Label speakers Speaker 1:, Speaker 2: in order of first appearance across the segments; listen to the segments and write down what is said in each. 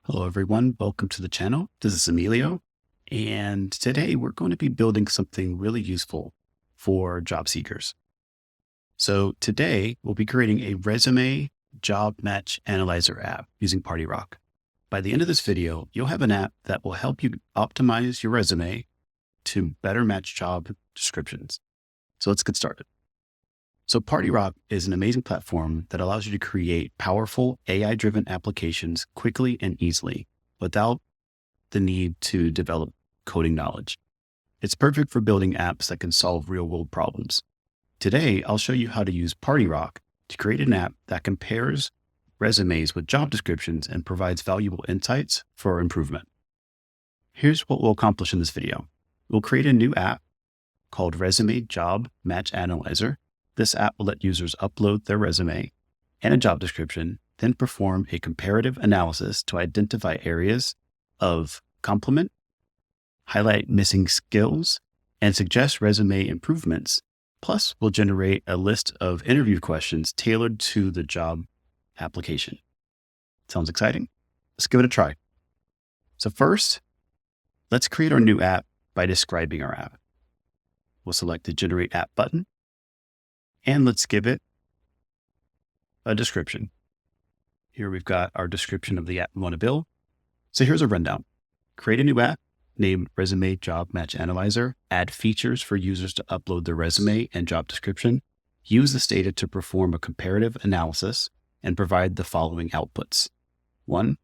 Speaker 1: Hello, everyone. Welcome to the channel. This is Emilio. And today we're going to be building something really useful for job seekers. So today we'll be creating a resume job match analyzer app using PartyRock. By the end of this video, you'll have an app that will help you optimize your resume to better match job descriptions. So let's get started. So PartyRock is an amazing platform that allows you to create powerful AI-driven applications quickly and easily without the need to develop coding knowledge. It's perfect for building apps that can solve real-world problems. Today, I'll show you how to use PartyRock to create an app that compares resumes with job descriptions and provides valuable insights for improvement. Here's what we'll accomplish in this video. We'll create a new app called Resume Job Match Analyzer. This app will let users upload their resume and a job description, then perform a comparative analysis to identify areas of complement, highlight missing skills, and suggest resume improvements. Plus, we'll generate a list of interview questions tailored to the job application. Sounds exciting? Let's give it a try. So first, let's create our new app by describing our app. We'll select the Generate App button. And let's give it a description. Here we've got our description of the app we want to build. So here's a rundown. Create a new app named Resume Job Match Analyzer. Add features for users to upload their resume and job description. Use this data to perform a comparative analysis and provide the following outputs. 1.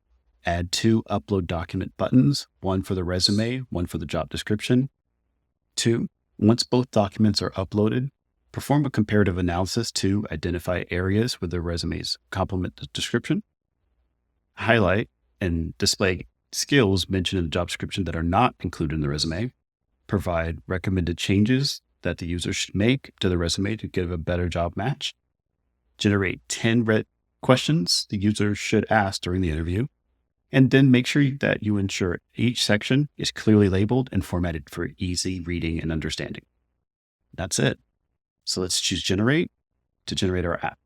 Speaker 1: Add 2 upload document buttons, one for the resume, one for the job description. 2. Once both documents are uploaded, perform a comparative analysis to identify areas where the resumes complement the description. Highlight and display skills mentioned in the job description that are not included in the resume. Provide recommended changes that the user should make to the resume to give a better job match. Generate 10 questions the user should ask during the interview. And then make sure that you ensure each section is clearly labeled and formatted for easy reading and understanding. That's it. So let's choose Generate to generate our app.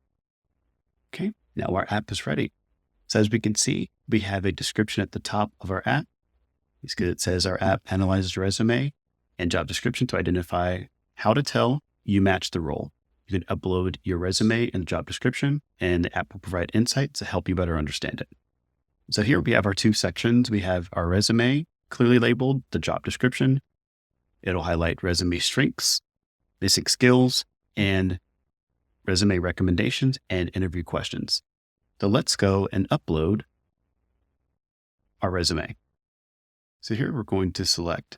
Speaker 1: Okay, now our app is ready. So as we can see, we have a description at the top of our app. It says our app analyzes resume and job description to identify how to tell you match the role. You can upload your resume and job description, and the app will provide insights to help you better understand it. So here we have our 2 sections. We have our resume clearly labeled, the job description. It'll highlight resume strengths, missing skills, and resume recommendations and interview questions. So let's go and upload our resume. So here we're going to select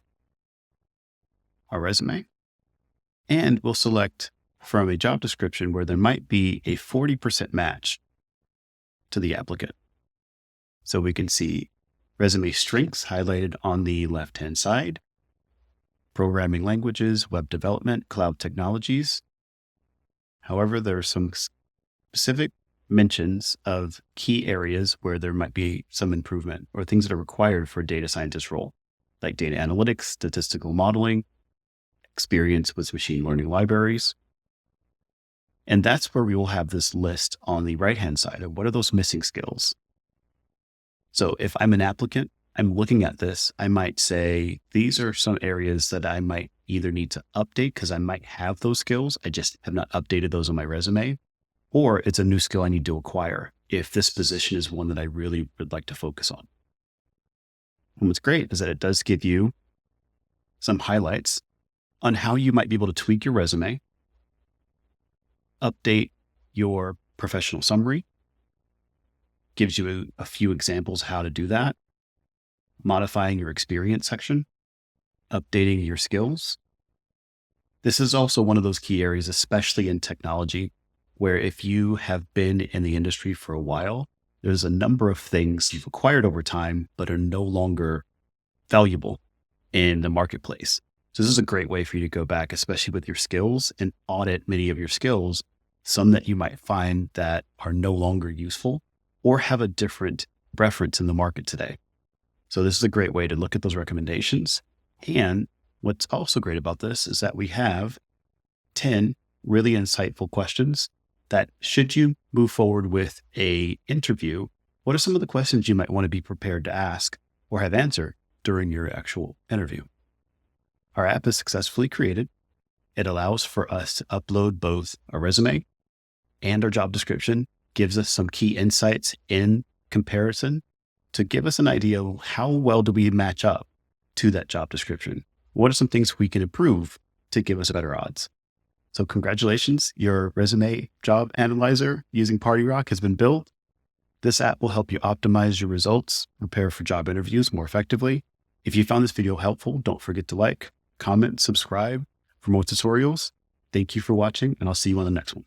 Speaker 1: our resume, and we'll select from a job description where there might be a 40% match to the applicant. So we can see resume strengths highlighted on the left-hand side, programming languages, web development, cloud technologies. However, there are some specific mentions of key areas where there might be some improvement or things that are required for a data scientist role, like data analytics, statistical modeling, experience with machine learning libraries. And that's where we will have this list on the right-hand side of what are those missing skills. So if I'm an applicant, I'm looking at this, I might say, these are some areas that I might either need to update because I might have those skills. I just have not updated those on my resume, or it's a new skill I need to acquire if this position is one that I really would like to focus on. And what's great is that it does give you some highlights on how you might be able to tweak your resume, update your professional summary, gives you a few examples how to do that, modifying your experience section, updating your skills. This is also one of those key areas, especially in technology, where if you have been in the industry for a while, there's a number of things you've acquired over time, but are no longer valuable in the marketplace. So this is a great way for you to go back, especially with your skills, and audit many of your skills, some that you might find that are no longer useful or have a different preference in the market today. So this is a great way to look at those recommendations. And what's also great about this is that we have 10 really insightful questions that should you move forward with a interview, what are some of the questions you might want to be prepared to ask or have answered during your actual interview? Our app is successfully created. It allows for us to upload both a resume and our job description, gives us some key insights in comparison to give us an idea of how well do we match up to that job description. What are some things we can improve to give us better odds? So congratulations, your resume job analyzer using PartyRock has been built. This app will help you optimize your results, prepare for job interviews more effectively. If you found this video helpful, don't forget to like, comment, subscribe for more tutorials. Thank you for watching, and I'll see you on the next one.